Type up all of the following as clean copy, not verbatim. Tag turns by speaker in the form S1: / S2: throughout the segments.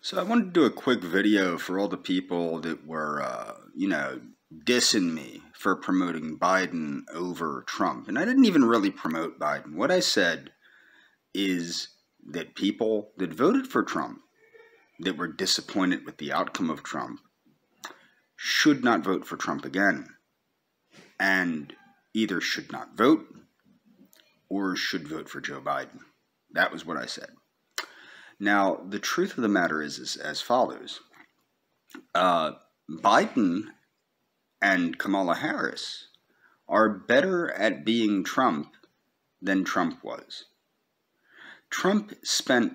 S1: So I wanted to do a quick video for all the people that were, dissing me for promoting Biden over Trump. And I didn't even really promote Biden. What I said is that people that voted for Trump, that were disappointed with the outcome of Trump, should not vote for Trump again. And either should not vote or should vote for Joe Biden. That was what I said. Now, the truth of the matter is as follows. Biden and Kamala Harris are better at being Trump than Trump was. Trump spent,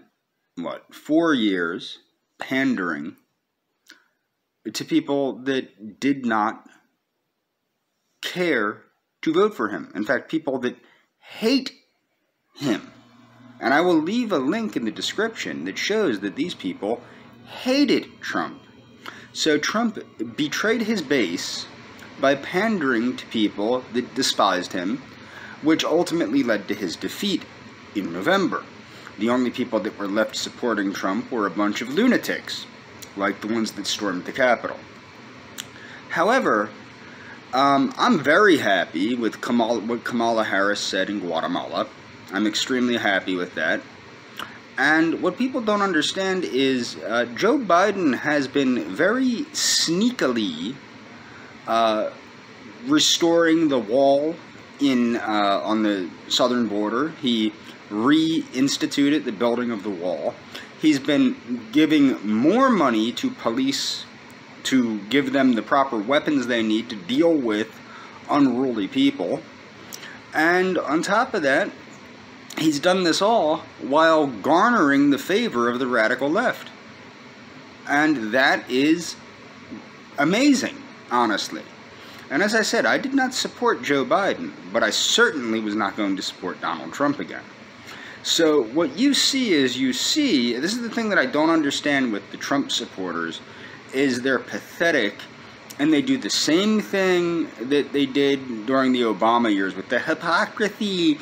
S1: 4 years pandering to people that did not care to vote for him. In fact, people that hate him. And I will leave a link in the description that shows that these people hated Trump. So Trump betrayed his base by pandering to people that despised him, which ultimately led to his defeat in November. The only people that were left supporting Trump were a bunch of lunatics, like the ones that stormed the Capitol. However, I'm very happy with what Kamala Harris said in Guatemala. I'm extremely happy with that. And what people don't understand is Joe Biden has been very sneakily restoring the wall on the southern border. He reinstituted the building of the wall. He's been giving more money to police to give them the proper weapons they need to deal with unruly people. And on top of that, he's done this all while garnering the favor of the radical left. And that is amazing, honestly. And as I said, I did not support Joe Biden, but I certainly was not going to support Donald Trump again. So what you see is this is the thing that I don't understand with the Trump supporters, is they're pathetic, and they do the same thing that they did during the Obama years with the hypocrisy.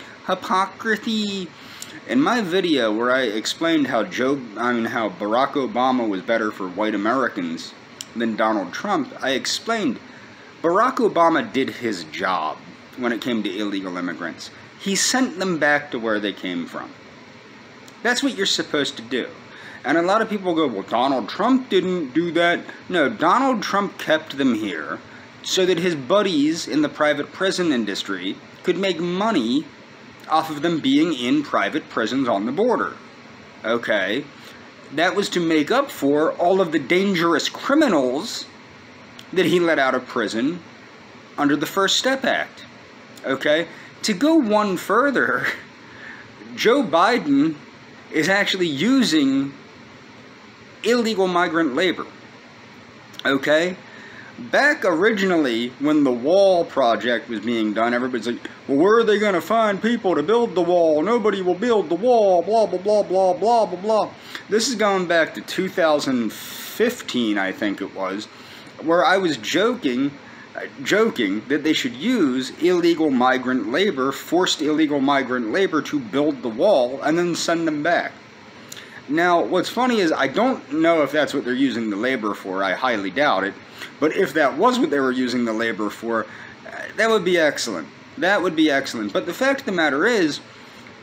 S1: In my video where I explained how Barack Obama was better for white Americans than Donald Trump, I explained Barack Obama did his job when it came to illegal immigrants. He sent them back to where they came from. That's what you're supposed to do. And a lot of people go, well, Donald Trump didn't do that. No, Donald Trump kept them here so that his buddies in the private prison industry could make money off of them being in private prisons on the border. Okay? That was to make up for all of the dangerous criminals that he let out of prison under the First Step Act. Okay? To go one further, Joe Biden is actually using illegal migrant labor. Okay? Back originally, when the wall project was being done, everybody's like, well, where are they going to find people to build the wall? Nobody will build the wall, blah, blah, blah, blah, blah, blah, blah. This is going back to 2015, I think it was, where I was joking that they should use illegal migrant labor, forced illegal migrant labor, to build the wall and then send them back. Now, what's funny is I don't know if that's what they're using the labor for. I highly doubt it. But if that was what they were using the labor for, that would be excellent. That would be excellent. But the fact of the matter is,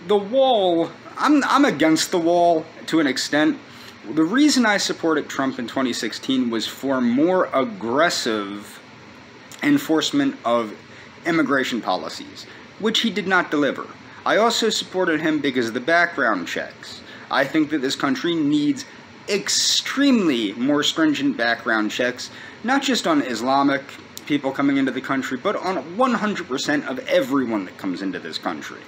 S1: the wall, I'm against the wall to an extent. The reason I supported Trump in 2016 was for more aggressive enforcement of immigration policies, which he did not deliver. I also supported him because of the background checks. I think that this country needs extremely more stringent background checks, not just on Islamic people coming into the country, but on 100% of everyone that comes into this country.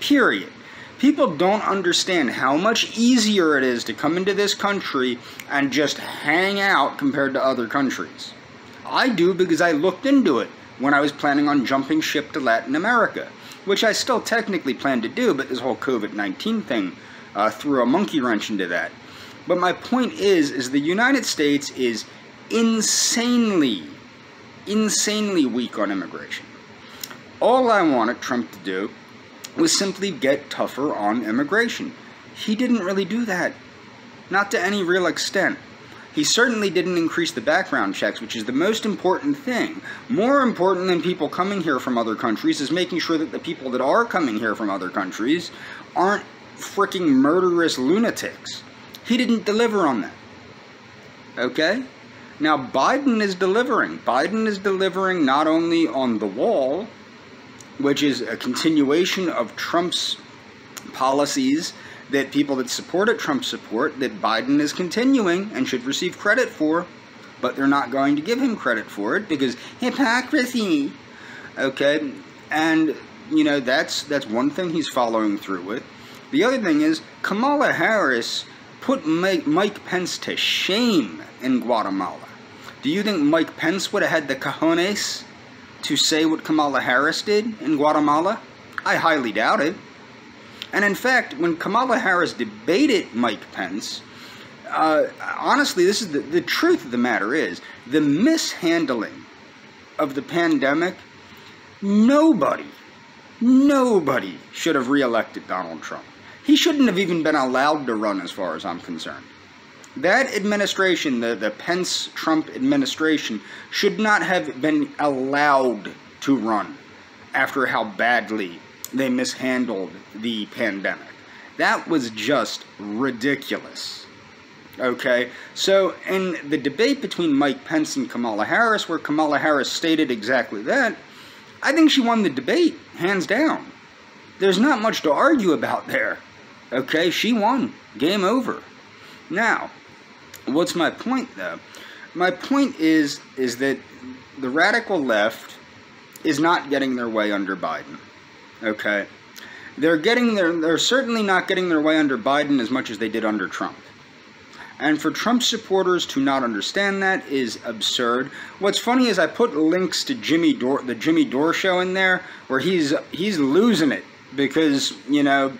S1: Period. People don't understand how much easier it is to come into this country and just hang out compared to other countries. I do, because I looked into it when I was planning on jumping ship to Latin America, which I still technically plan to do, but this whole COVID-19 thing threw a monkey wrench into that. But my point is the United States is insanely weak on immigration. All I wanted Trump to do was simply get tougher on immigration. He didn't really do that. Not to any real extent. He certainly didn't increase the background checks, which is the most important thing. More important than people coming here from other countries is making sure that the people that are coming here from other countries aren't freaking murderous lunatics. He didn't deliver on that. Okay? Now, Biden is delivering. Biden is delivering not only on the wall, which is a continuation of Trump's policies that people that supported Trump support, that Biden is continuing and should receive credit for, but they're not going to give him credit for it because hypocrisy. Okay? And, you know, that's one thing he's following through with. The other thing is, Kamala Harris put Mike Pence to shame in Guatemala. Do you think Mike Pence would have had the cojones to say what Kamala Harris did in Guatemala? I highly doubt it. And in fact, when Kamala Harris debated Mike Pence, honestly, this is the truth of the matter is, the mishandling of the pandemic, nobody should have reelected Donald Trump. He shouldn't have even been allowed to run as far as I'm concerned. That administration, the Pence-Trump administration, should not have been allowed to run after how badly they mishandled the pandemic. That was just ridiculous. Okay? So, in the debate between Mike Pence and Kamala Harris, where Kamala Harris stated exactly that, I think she won the debate, hands down. There's not much to argue about there. Okay? She won. Game over. Now, what's my point, though? My point is that the radical left is not getting their way under Biden. Okay? They're certainly not getting their way under Biden as much as they did under Trump. And for Trump supporters to not understand that is absurd. What's funny is I put links to the Jimmy Dore show in there, where he's losing it because, you know,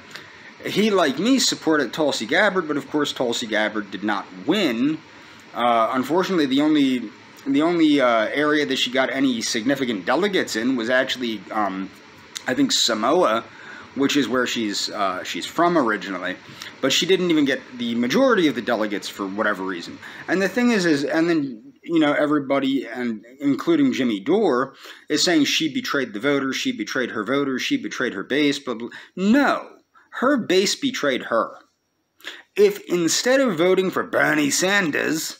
S1: he, like me, supported Tulsi Gabbard, but of course Tulsi Gabbard did not win. Unfortunately, the only area that she got any significant delegates in was actually, I think, Samoa, which is where she's from originally. But she didn't even get the majority of the delegates for whatever reason. And the thing is and then, you know, everybody, and including Jimmy Dore, is saying she betrayed the voters, she betrayed her voters, she betrayed her base, blah, blah. No. Her base betrayed her. If instead of voting for Bernie Sanders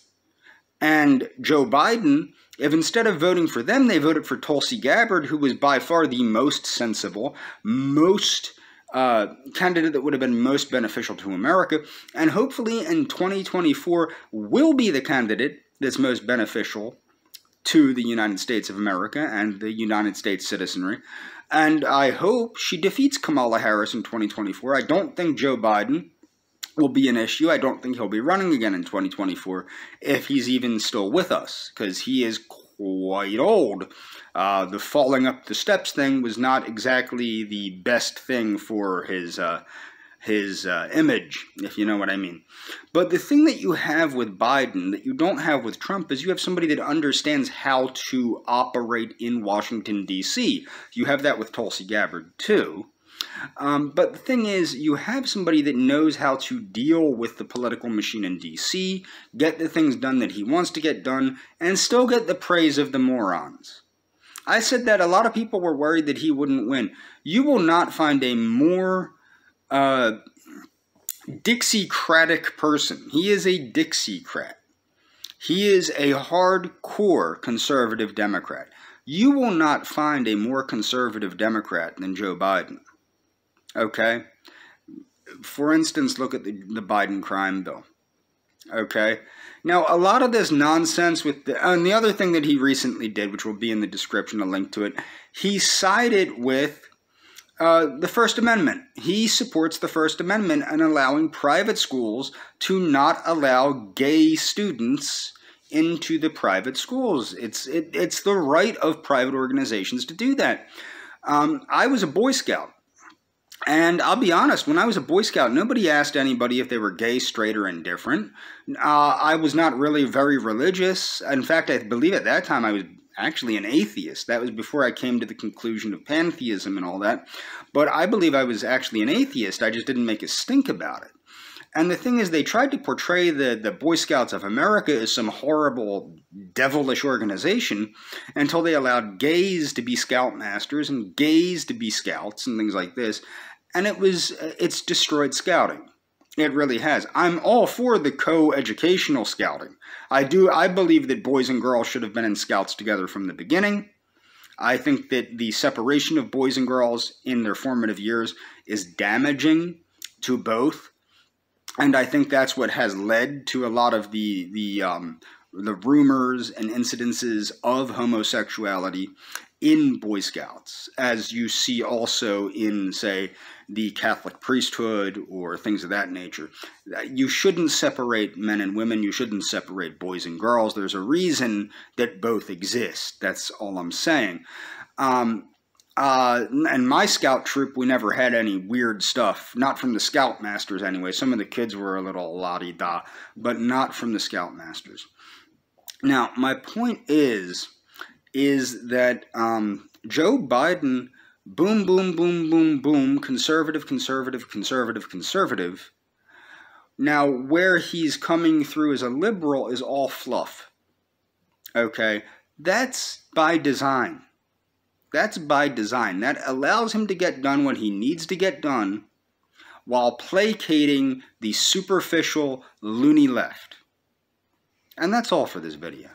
S1: and Joe Biden, if instead of voting for them, they voted for Tulsi Gabbard, who was by far the most sensible, candidate that would have been most beneficial to America, and hopefully in 2024 will be the candidate that's most beneficial to the United States of America and the United States citizenry. And I hope she defeats Kamala Harris in 2024. I don't think Joe Biden will be an issue. I don't think he'll be running again in 2024 if he's even still with us, because he is quite old. The falling up the steps thing was not exactly the best thing for his image, if you know what I mean. But the thing that you have with Biden that you don't have with Trump is you have somebody that understands how to operate in Washington, D.C. You have that with Tulsi Gabbard, too. But the thing is, you have somebody that knows how to deal with the political machine in D.C., get the things done that he wants to get done, and still get the praise of the morons. I said that a lot of people were worried that he wouldn't win. You will not find a more Dixiecratic person. He is a Dixiecrat. He is a hardcore conservative Democrat. You will not find a more conservative Democrat than Joe Biden. Okay? For instance, look at the Biden crime bill. Okay? Now, a lot of this nonsense with and the other thing that he recently did, which will be in the description, a link to it, he sided with the First Amendment. He supports the First Amendment and allowing private schools to not allow gay students into the private schools. It's the right of private organizations to do that. I was a Boy Scout. And I'll be honest, when I was a Boy Scout, nobody asked anybody if they were gay, straight, or indifferent. I was not really very religious. In fact, I believe at that time I was actually an atheist. That was before I came to the conclusion of pantheism and all that. But I believe I was actually an atheist. I just didn't make a stink about it. And the thing is, they tried to portray the Boy Scouts of America as some horrible, devilish organization until they allowed gays to be scoutmasters and gays to be scouts and things like this. And it's destroyed scouting. It really has. I'm all for the co-educational scouting. I believe that boys and girls should have been in scouts together from the beginning. I think that the separation of boys and girls in their formative years is damaging to both. And I think that's what has led to a lot of the rumors and incidences of homosexuality in Boy Scouts, as you see also in, say, the Catholic priesthood or things of that nature. You shouldn't separate men and women. You shouldn't separate boys and girls. There's a reason that both exist. That's all I'm saying. And my scout troop, we never had any weird stuff. Not from the scoutmasters anyway. Some of the kids were a little la-di-da, but not from the scoutmasters. Now, my point is that Joe Biden, boom, boom, boom, boom, boom, conservative, conservative, conservative, conservative. Now, where he's coming through as a liberal is all fluff. Okay? That's by design. That's by design. That allows him to get done what he needs to get done while placating the superficial, loony left. And that's all for this video.